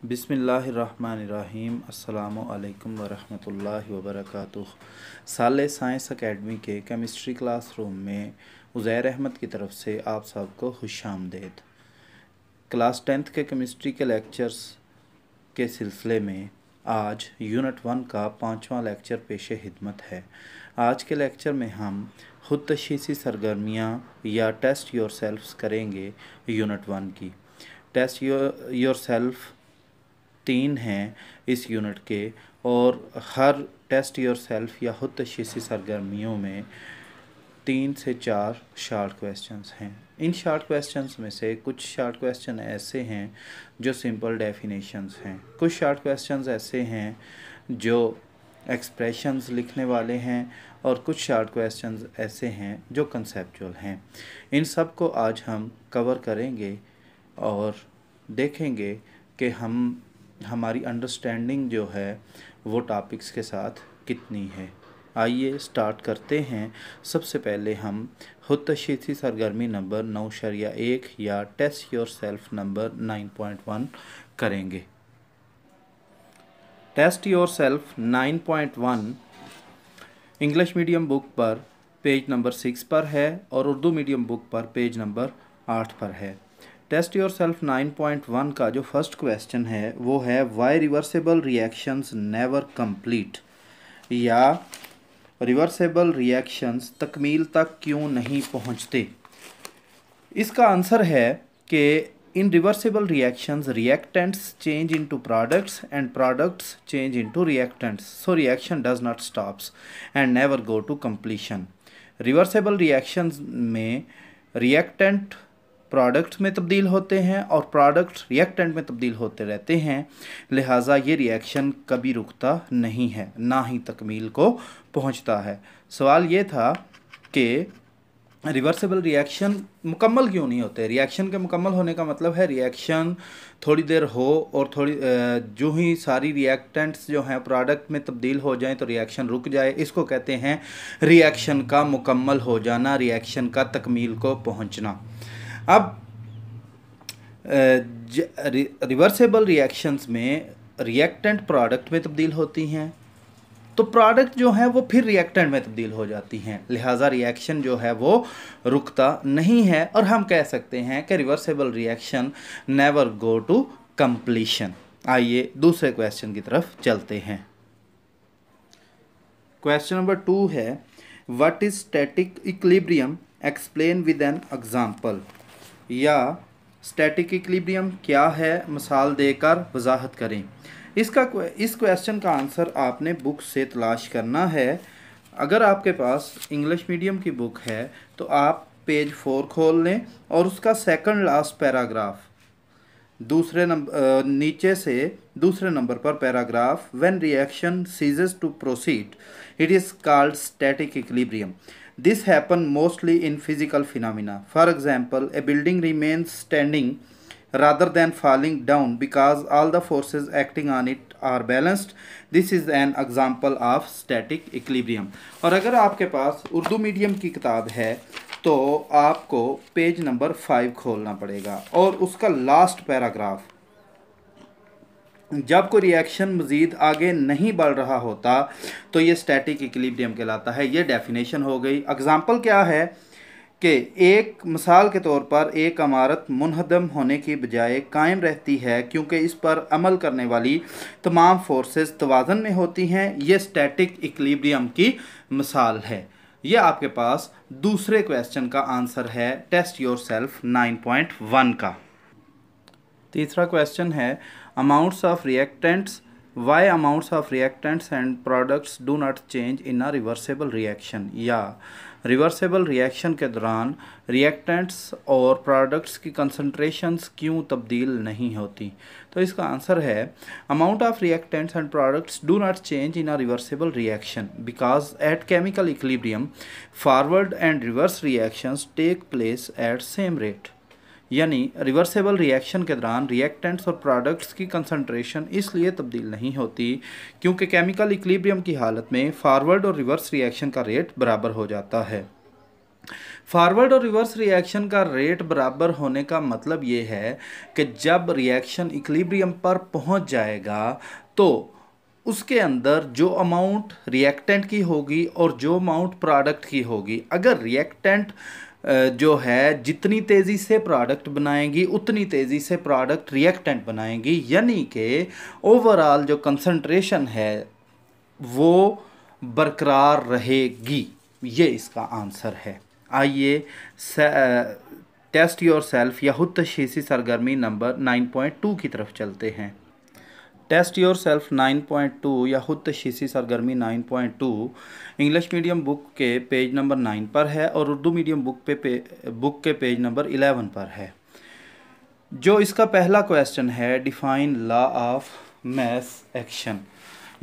बिस्मिल्लाहिर्रहमानिर्रहीम अस्सलामुअलैकुम वरहमतुल्लाहि वबरकातुह। साले साइंस एकेडमी के केमिस्ट्री क्लासरूम में उज़ैर अहमद की तरफ से आप सबको खुशामदीद। क्लास 10th के केमिस्ट्री के लेक्चर्स के सिलसिले में आज यूनिट 1 का 5वां लेक्चर पेश खिदमत है। आज के लेक्चर में हम खुद तशीसी सरगर्मियाँ या टेस्ट योर सेल्फ्स करेंगे। यूनिट 1 की टेस्ट योर सेल्फ 3 हैं इस यूनिट के, और हर टेस्ट योर सेल्फ या खुद तशीसी सरगर्मियों में 3 से 4 शार्ट क्वेश्चंस हैं। इन शार्ट क्वेश्चंस में से कुछ शार्ट क्वेश्चन ऐसे हैं जो सिंपल डेफिनेशंस हैं, कुछ शार्ट क्वेश्चंस ऐसे हैं जो एक्सप्रेशंस लिखने वाले हैं, और कुछ शार्ट क्वेश्चंस ऐसे हैं जो कंसेप्चुअल हैं। इन सब को आज हम कवर करेंगे और देखेंगे कि हमारी अंडरस्टैंडिंग जो है वो टॉपिक्स के साथ कितनी है। आइए स्टार्ट करते हैं। सबसे पहले हम खुद तशीसी सरगर्मी नंबर 9.1 या टेस्ट योर सेल्फ नंबर 9.1 करेंगे। Test yourself 9.1 English medium book पर पेज नंबर 6 पर है और उर्दू मीडियम बुक पर पेज नंबर 8 पर है। टेस्ट योर सेल्फ 9.1 का जो फर्स्ट क्वेश्चन है वो है why reversible reactions never complete, या रिवर्सेबल रिएक्शंस तकमील तक क्यों नहीं पहुंचते। इसका आंसर है कि in reversible reactions reactants change into products and products change into reactants, so reaction does not stops and never go to completion. Reversible reactions में रिएक्टेंट प्रोडक्ट में तब्दील होते हैं और प्रोडक्ट रिएक्टेंट में तब्दील होते रहते हैं, लिहाजा ये रिएक्शन कभी रुकता नहीं है, ना ही तकमील को पहुंचता है। सवाल ये था कि रिवर्सेबल रिएक्शन मुकम्मल क्यों नहीं होते। रिएक्शन के मुकम्मल होने का मतलब है रिएक्शन थोड़ी देर हो और जो ही सारी रिएक्टेंट्स जो हैं प्रोडक्ट में तब्दील हो जाएं तो रिएक्शन रुक जाए। इसको कहते हैं रिएक्शन का मुकम्मल हो जाना, रिएक्शन का तकमील को पहुंचना। अब रिवर्सेबल रिएक्शंस में रिएक्टेंट प्रोडक्ट में तब्दील होती हैं तो प्रोडक्ट जो है वो फिर रिएक्टेंट में तब्दील हो जाती हैं, लिहाजा रिएक्शन जो है वो रुकता नहीं है और हम कह सकते हैं कि reversible reaction never go to completion. आइए दूसरे क्वेश्चन की तरफ चलते हैं। क्वेश्चन नंबर 2 है what is static equilibrium, explain with an example, या स्टैटिक इक्विलिब्रियम क्या है, मिसाल देकर वजाहत करें। इस क्वेश्चन का आंसर आपने बुक से तलाश करना है। अगर आपके पास इंग्लिश मीडियम की बुक है तो आप पेज 4 खोल लें और उसका सेकंड लास्ट पैराग्राफ नीचे से दूसरे नंबर पर paragraph, when reaction ceases to proceed it is called static equilibrium. This happens mostly in physical phenomena. For example, a building remains standing rather than falling down because all the forces acting on it are balanced. This is an example of static equilibrium. और अगर आपके पास Urdu medium की किताब है तो आपको page number 5 खोलना पड़ेगा और उसका लास्ट पैराग्राफ, जब कोई रिएक्शन मज़ीद आगे नहीं बढ़ रहा होता तो ये स्टैटिक इक्विलिब्रियम कहलाता है। ये डेफिनेशन हो गई। एग्जाम्पल क्या है कि एक मिसाल के तौर पर एक इमारत मुनहदम होने की बजाय कायम रहती है क्योंकि इस पर अमल करने वाली तमाम फोर्सेस तवाज़न में होती हैं। ये स्टैटिक इक्विलिब्रियम की मिसाल है। ये आपके पास दूसरे क्वेश्चन का आंसर है टेस्ट योर सेल्फ 9.1 का। तीसरा क्वेश्चन है amounts of reactants, why amounts of reactants and products do not change in a reversible reaction, या रिवर्सेबल रिएक्शन के दौरान रिएक्टेंट्स और प्रोडक्ट्स की कंसंट्रेशंस क्यों तब्दील नहीं होती। तो इसका आंसर है amount of reactants and products do not change in a reversible reaction because at chemical equilibrium forward and reverse reactions take place at same rate. यानी रिवर्सेबल रिएक्शन के दौरान रिएक्टेंट्स और प्रोडक्ट्स की कंसंट्रेशन इसलिए तब्दील नहीं होती क्योंकि केमिकल इक्विलिब्रियम की हालत में फॉरवर्ड और रिवर्स रिएक्शन का रेट बराबर हो जाता है। फॉरवर्ड और रिवर्स रिएक्शन का रेट बराबर होने का मतलब ये है कि जब रिएक्शन इक्विलिब्रियम पर पहुंच जाएगा तो उसके अंदर जो अमाउंट रिएक्टेंट की होगी और जो अमाउंट प्रोडक्ट की होगी, अगर रिएक्टेंट जो है जितनी तेज़ी से प्रोडक्ट बनाएंगी उतनी तेज़ी से प्रोडक्ट रिएक्टेंट बनाएंगी, यानी कि ओवरऑल जो कंसंट्रेशन है वो बरकरार रहेगी। ये इसका आंसर है। आइए टेस्ट योर सेल्फ या खुद तशख़ीसी सरगर्मी नंबर 9.2 की तरफ चलते हैं। टेस्ट योर सेल्फ 9.2 या खुद तशख़ीसी सरगर्मी 9.2 इंग्लिश मीडियम बुक के पेज नंबर 9 पर है और उर्दू मीडियम बुक के पेज नंबर 11 पर है। जो इसका पहला क्वेश्चन है, define law of mass action,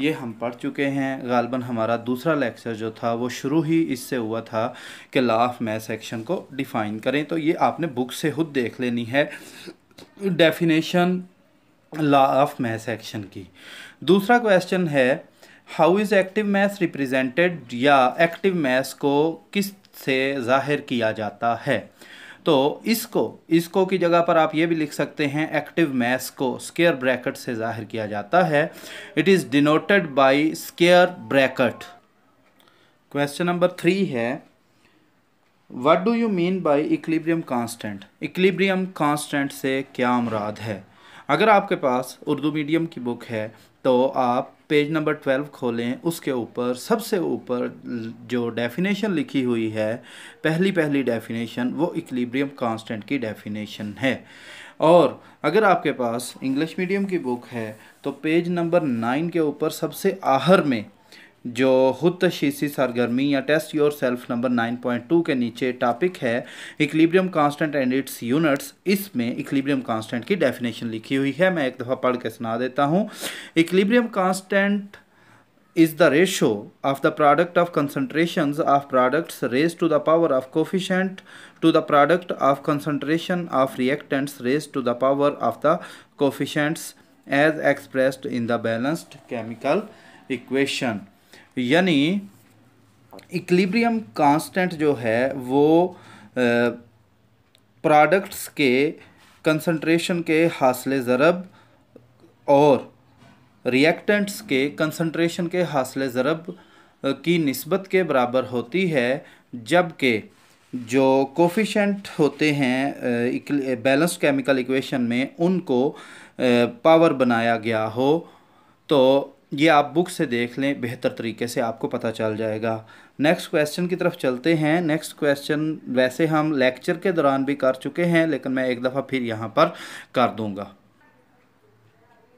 ये हम पढ़ चुके हैं। गालबन हमारा दूसरा लेक्चर जो था वो शुरू ही इससे हुआ था कि लॉ ऑफ मास एक्शन को डिफ़ाइन करें, तो ये आपने बुक से खुद देख लेनी है definition law of mass action की। दूसरा क्वेश्चन है, how is active mass represented, या एक्टिव मास को किस से ज़ाहिर किया जाता है। तो इसको की जगह पर आप ये भी लिख सकते हैं, एक्टिव मास को स्क्वायर ब्रैकेट से जाहिर किया जाता है। It is denoted by square bracket. Question number 3 है, what do you mean by equilibrium constant. Equilibrium constant से क्या मुराद है। अगर आपके पास उर्दू मीडियम की बुक है तो आप पेज नंबर 12 खोलें, उसके ऊपर सबसे ऊपर जो डेफिनेशन लिखी हुई है, पहली डेफिनेशन, वो इक्विलिब्रियम कांस्टेंट की डेफिनेशन है। और अगर आपके पास इंग्लिश मीडियम की बुक है तो पेज नंबर 9 के ऊपर सबसे आखिर में जो खुद तशख़ीसी सरगर्मी या टेस्ट योर सेल्फ नंबर 9.2 के नीचे टॉपिक है equilibrium constant and it's units, इसमें इक्विलिब्रियम कांस्टेंट की डेफिनेशन लिखी हुई है। मैं एक दफ़ा पढ़ के सुना देता हूँ। Equilibrium constant is the ratio of the product of concentrations of products raised to the power of coefficient to the product of concentration of reactants raised to the power of the coefficients as expressed in the balanced chemical equation। यानी equilibrium constant जो है वो products के concentration के हासिल ज़रब और reactants के concentration के हासिल ज़रब की निस्बत के बराबर होती है, जबकि जो कोफिशेंट होते हैं बैलेंस्ड केमिकल इक्वेशन में उनको पावर बनाया गया हो। तो ये आप बुक से देख लें, बेहतर तरीके से आपको पता चल जाएगा। नेक्स्ट क्वेश्चन की तरफ चलते हैं। नेक्स्ट क्वेश्चन वैसे हम लेक्चर के दौरान भी कर चुके हैं, लेकिन मैं एक दफ़ा फिर यहाँ पर कर दूँगा।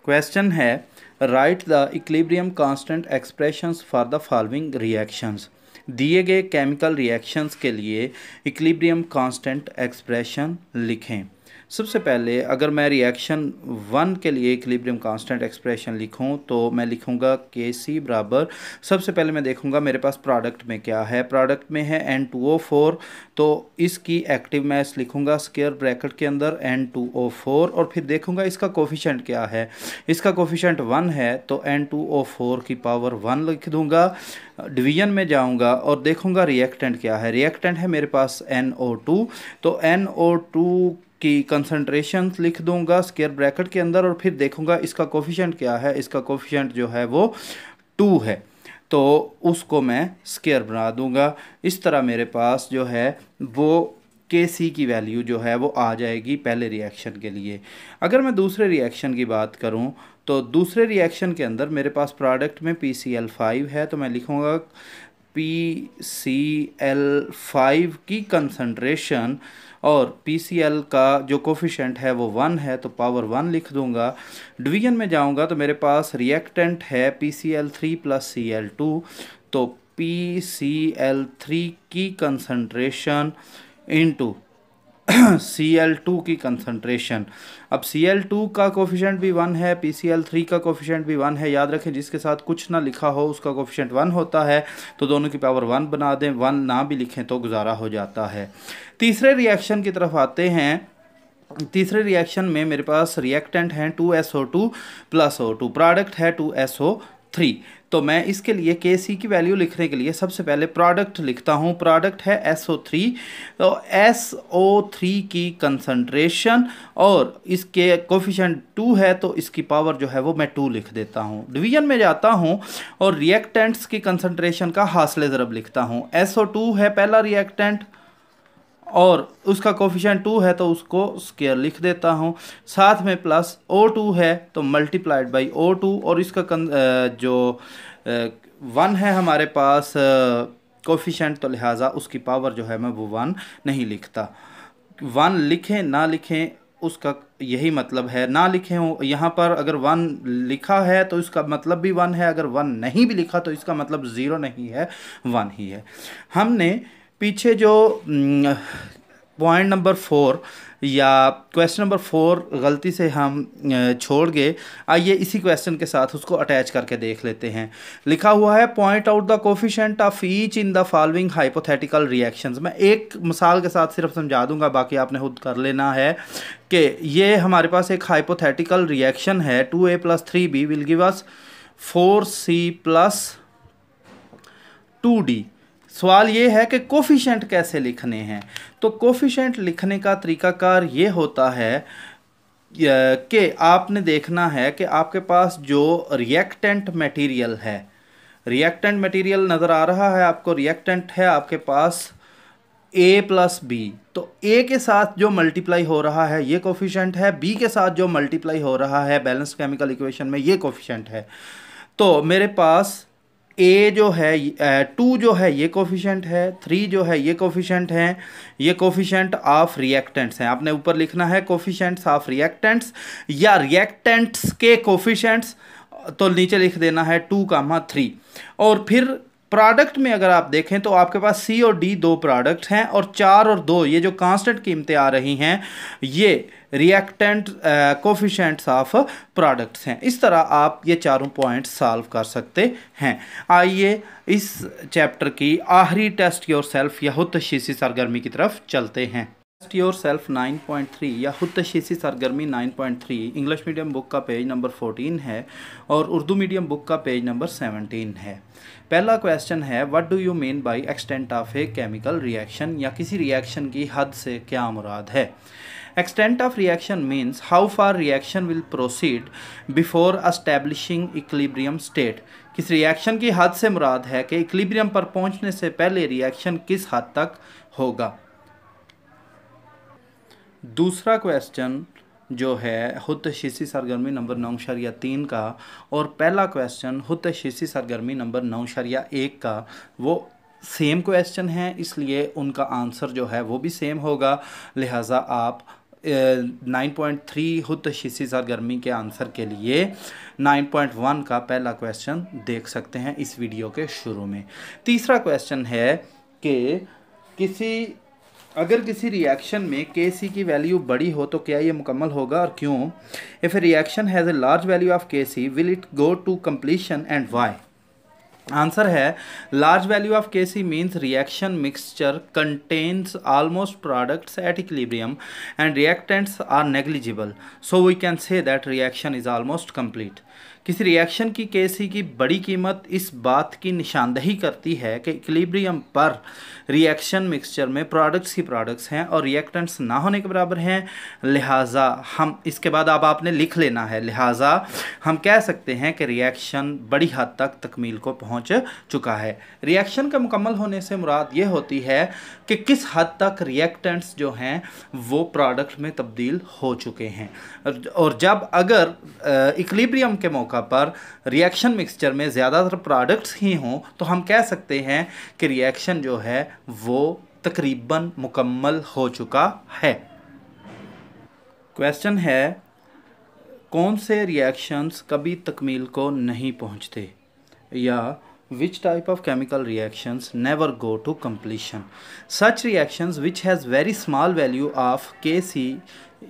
क्वेश्चन है, right the equilibrium constant expressions for the following reactions. दिए गए केमिकल रिएक्शंस के लिए इक्विलिब्रियम कांस्टेंट एक्सप्रेशन लिखें। सबसे पहले अगर मैं रिएक्शन 1 के लिए इक्विलिब्रियम कांस्टेंट एक्सप्रेशन लिखूं तो मैं लिखूंगा Kc बराबर, सबसे पहले मैं देखूंगा मेरे पास प्रोडक्ट में क्या है। प्रोडक्ट में है N2O4, तो इसकी एक्टिव मास लिखूंगा स्क्वायर ब्रैकेट के अंदर N2O4, और फिर देखूंगा इसका कोफिशिएंट क्या है। इसका कोफिशिएंट 1 है तो N2O4 की पावर 1 लिख दूंगा। डिवीजन में जाऊंगा और देखूंगा रिएक्टेंट क्या है। रिएक्टेंट है मेरे पास NO2, तो NO2 की कंसंट्रेशन लिख दूंगा स्क्वायर ब्रैकेट के अंदर, और फिर देखूंगा इसका कोफिशिएंट क्या है। इसका कोफिशिएंट जो है वो 2 है, तो उसको मैं स्क्वायर बना दूंगा। इस तरह मेरे पास जो है वो Kc की वैल्यू जो है वो आ जाएगी पहले रिएक्शन के लिए। अगर मैं दूसरे रिएक्शन की बात करूं तो दूसरे रिएक्शन के अंदर मेरे पास प्रोडक्ट में PCl5 है, तो मैं लिखूंगा PCl5 की कंसंट्रेशन, और PCl का जो कोफिशिएंट है वो 1 है, तो पावर 1 लिख दूंगा। डिवीजन में जाऊंगा तो मेरे पास रिएक्टेंट है PCl3 + Cl2, तो PCl3 की कंसंट्रेशन इनटू Cl2 की कंसंट्रेशन। अब Cl2 का कोफिशिएंट भी 1 है, PCl3 का कोफिशिएंट भी 1 है। याद रखें जिसके साथ कुछ ना लिखा हो उसका कोफिशिएंट 1 होता है, तो दोनों की पावर 1 बना दें। 1 ना भी लिखें तो गुजारा हो जाता है। तीसरे रिएक्शन की तरफ आते हैं। तीसरे रिएक्शन में मेरे पास रिएक्टेंट हैं 2SO2 + O2, प्रोडक्ट है 2SO2। 3। तो मैं इसके लिए Kc की वैल्यू लिखने के लिए सबसे पहले प्रोडक्ट लिखता हूँ। प्रोडक्ट है SO3, तो SO3 की कंसंट्रेशन और इसके कोफिशिएंट 2 है तो इसकी पावर जो है वो मैं 2 लिख देता हूँ। डिवीजन में जाता हूँ और रिएक्टेंट्स की कंसंट्रेशन का हासिल ज़रब लिखता हूँ। SO2 है पहला रिएक्टेंट और उसका कोफिशिएंट 2 है तो उसको स्क्वायर लिख देता हूँ। साथ में प्लस O2 है तो मल्टीप्लाइड बाई O2 और इसका जो 1 है हमारे पास कोफिशिएंट, तो लिहाजा उसकी पावर जो है मैं वो 1 नहीं लिखता। 1 लिखें ना लिखें उसका यही मतलब है, ना लिखें हो यहाँ पर अगर 1 लिखा है तो इसका मतलब भी 1 है, अगर 1 नहीं भी लिखा तो इसका मतलब 0 नहीं है, 1 ही है। हमने पीछे जो पॉइंट नंबर 4 या क्वेश्चन नंबर 4 गलती से हम छोड़ गए, आइए इसी क्वेश्चन के साथ उसको अटैच करके देख लेते हैं। लिखा हुआ है point out the coefficient of each in the following hypothetical reactions. मैं एक मिसाल के साथ सिर्फ समझा दूंगा, बाकी आपने खुद कर लेना है कि ये हमारे पास एक हाइपोथेटिकल रिएक्शन है 2A + 3B will give us 4C + 2D। सवाल ये है कि कोफिशिएंट कैसे लिखने हैं। तो कोफिशिएंट लिखने का तरीकाकार ये होता है कि आपने देखना है कि आपके पास जो रिएक्टेंट मटेरियल है, रिएक्टेंट मटेरियल नज़र आ रहा है आपको, रिएक्टेंट है आपके पास A + B, तो A के साथ जो मल्टीप्लाई हो रहा है ये कोफिशिएंट है, B के साथ जो मल्टीप्लाई हो रहा है बैलेंस केमिकल इक्वेशन में ये कोफिशिएंट है। तो मेरे पास A जो है 2 जो है ये कोफिशिएंट है, 3 जो है ये कोफिशिएंट है, ये कोफिशिएंट ऑफ रिएक्टेंट्स हैं। आपने ऊपर लिखना है कोफिशिएंट्स ऑफ रिएक्टेंट्स या रिएक्टेंट्स के कोफिशिएंट्स, तो नीचे लिख देना है 2, 3। और फिर प्रोडक्ट में अगर आप देखें तो आपके पास C और D 2 प्रोडक्ट हैं और 4 और 2 ये जो कांस्टेंट कीमतें आ रही हैं ये रिएक्टेंट कोफिशिएंट्स ऑफ प्रोडक्ट्स हैं। इस तरह आप ये चारों पॉइंट्स सॉल्व कर सकते हैं। आइए इस चैप्टर की आखिरी टेस्ट योरसेल्फ या खुद तशख़ीसी सरगर्मी की तरफ चलते हैं। टेस्ट योरसेल्फ 9.3 या खुद तशख़ीसी सरगर्मी 9.3 इंग्लिश मीडियम बुक का पेज नंबर 14 है और उर्दू मीडियम बुक का पेज नंबर 17 है। पहला क्वेश्चन है what do you mean by extent of a chemical reaction, या किसी रिएक्शन की हद से क्या मुराद है। Extent of reaction means how far reaction will proceed before establishing equilibrium state. किस रिएक्शन की हद से मुराद है कि इक्विलिब्रियम पर पहुंचने से पहले रिएक्शन किस हद तक होगा। दूसरा क्वेश्चन जो है खुद तशख़ीसी सरगर्मी नंबर 9.3 का और पहला क्वेश्चन खुद तशख़ीसी सरगर्मी नंबर 9.1 का वो सेम क्वेश्चन है, इसलिए उनका आंसर जो है वो भी सेम होगा। लिहाजा आप 9.3 खुद तशख़ीसी सरगर्मी के आंसर के लिए 9.1 का पहला क्वेश्चन देख सकते हैं इस वीडियो के शुरू में। तीसरा क्वेश्चन है कि अगर किसी रिएक्शन में Kc की वैल्यू बड़ी हो तो क्या ये मुकम्मल होगा और क्यों। If a reaction has a large value of Kc will it go to completion and why. Answer है large value of Kc means reaction mixture contains almost products at equilibrium and reactants are negligible, so we can say that reaction is almost complete. किसी reaction की Kc की बड़ी कीमत इस बात की निशानदही करती है कि इक्विलिब्रियम पर रिएक्शन मिक्सचर में प्रोडक्ट्स ही प्रोडक्ट्स हैं और रिएक्टेंट्स ना होने के बराबर हैं। लिहाजा हम इसके बाद अब आपने लिख लेना है, लिहाजा हम कह सकते हैं कि रिएक्शन बड़ी हद तक तकमील को पहुंच चुका है। रिएक्शन का मुकम्मल होने से मुराद ये होती है कि किस हद तक रिएक्टेंट्स जो हैं वो प्रोडक्ट में तब्दील हो चुके हैं। और जब अगर इक्विलिब्रियम के मौका पर रिएक्शन मिक्सचर में ज़्यादातर प्रोडक्ट्स ही हों तो हम कह सकते हैं कि रिएक्शन जो है वो तकरीबन मुकम्मल हो चुका है। क्वेश्चन है कौन से रिएक्शंस कभी तकमील को नहीं पहुंचते, या which type of chemical reactions never go to completion. Such reactions which has very small value of Kc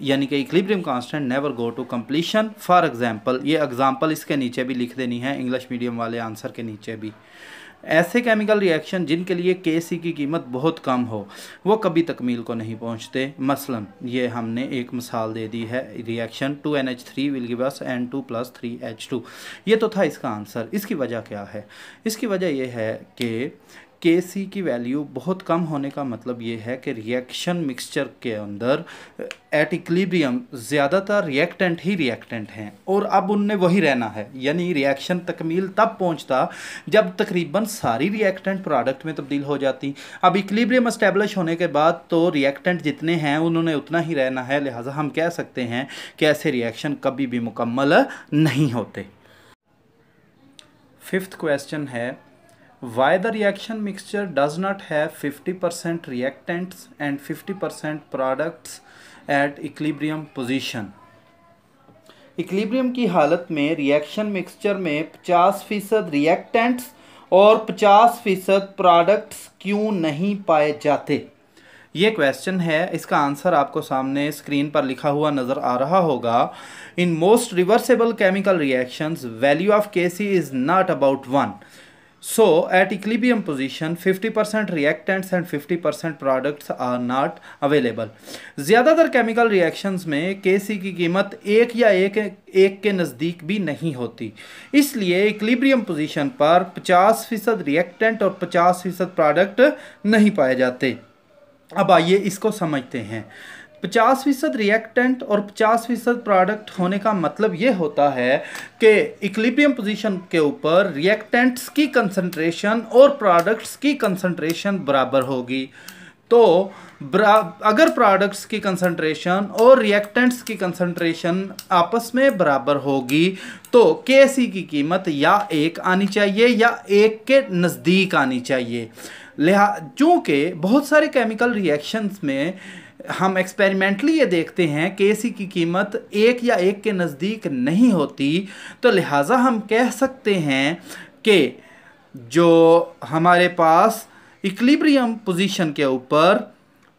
यानी कि equilibrium constant never go to completion. For example, ये एग्जांपल इसके नीचे भी लिख देनी है, इंग्लिश मीडियम वाले आंसर के नीचे भी। ऐसे केमिकल रिएक्शन जिनके लिए Kc की कीमत बहुत कम हो वो कभी तकमील को नहीं पहुंचते। मसलन ये हमने एक मिसाल दे दी है, reaction 2NH3 will give us N2+3H2। ये तो था इसका आंसर। इसकी वजह क्या है? इसकी वजह यह है कि Kc की वैल्यू बहुत कम होने का मतलब ये है कि रिएक्शन मिक्सचर के अंदर एट इक्विलिब्रियम ज़्यादातर रिएक्टेंट ही रिएक्टेंट हैं और अब उनने वही रहना है, यानी रिएक्शन तकमील तब पहुंचता जब तकरीबन सारी रिएक्टेंट प्रोडक्ट में तब्दील हो जाती। अब इक्विलिब्रियम एस्टेब्लिश होने के बाद तो रिएक्टेंट जितने हैं उन्होंने उतना ही रहना है, लिहाजा हम कह सकते हैं कि ऐसे रिएक्शन कभी भी मुकम्मल नहीं होते। फिफ्थ क्वेश्चन है, why the reaction mixture does not have 50% reactants and 50% products at equilibrium position। Equilibrium की हालत में रिएक्शन मिक्सचर में 50% रिएक्टेंट्स और 50% प्रोडक्ट्स क्यों नहीं पाए जाते? ये क्वेश्चन है। इसका आंसर आपको सामने स्क्रीन पर लिखा हुआ नज़र आ रहा होगा। In most reversible chemical reactions value of Kc is not about 1। So at equilibrium position 50% reactants and 50% products are not available। ज़्यादातर केमिकल रिएक्शंस में Kc की कीमत एक या एक के नज़दीक भी नहीं होती, इसलिए इक्विलिब्रियम पोजीशन पर 50% रिएक्टेंट और 50% प्रोडक्ट नहीं पाए जाते। अब आइए इसको समझते हैं। 50% रिएक्टेंट और 50% प्रोडक्ट होने का मतलब ये होता है कि इक्विलिब्रियम पोजीशन के ऊपर रिएक्टेंट्स की कंसंट्रेशन और प्रोडक्ट्स की कंसंट्रेशन बराबर होगी। तो अगर प्रोडक्ट्स की कंसंट्रेशन और रिएक्टेंट्स की कंसंट्रेशन आपस में बराबर होगी तो Kc की कीमत या 1 आनी चाहिए या 1 के नज़दीक आनी चाहिए। चूँकि बहुत सारे केमिकल रिएक्शंस में हम एक्सपेरिमेंटली ये देखते हैं Kc की कीमत 1 या 1 के नज़दीक नहीं होती, तो लिहाजा हम कह सकते हैं कि जो हमारे पास इक्विलिब्रियम पोजीशन के ऊपर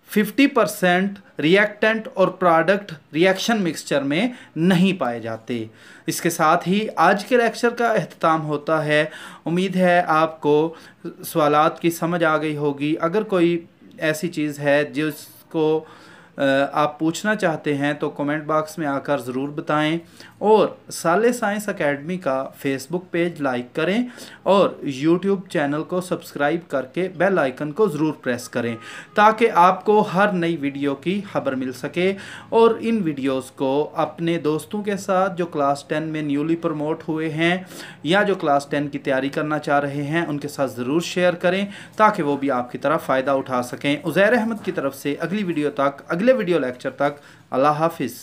50% रिएक्टेंट और प्रोडक्ट रिएक्शन मिक्सचर में नहीं पाए जाते। इसके साथ ही आज के लेक्चर का अख्ताम होता है। उम्मीद है आपको सवालात की समझ आ गई होगी। अगर कोई ऐसी चीज़ है जिसको आप पूछना चाहते हैं तो कमेंट बॉक्स में आकर ज़रूर बताएं और साले साइंस एकेडमी का फेसबुक पेज लाइक करें और यूट्यूब चैनल को सब्सक्राइब करके बेल आइकन को ज़रूर प्रेस करें ताकि आपको हर नई वीडियो की खबर मिल सके। और इन वीडियोस को अपने दोस्तों के साथ जो क्लास 10 में न्यूली प्रमोट हुए हैं या जो क्लास 10 की तैयारी करना चाह रहे हैं उनके साथ ज़रूर शेयर करें ताकि वो भी आपकी तरह फ़ायदा उठा सकें। उज़ैर अहमद की तरफ से अगली वीडियो लेक्चर तक अल्लाह हाफिज़।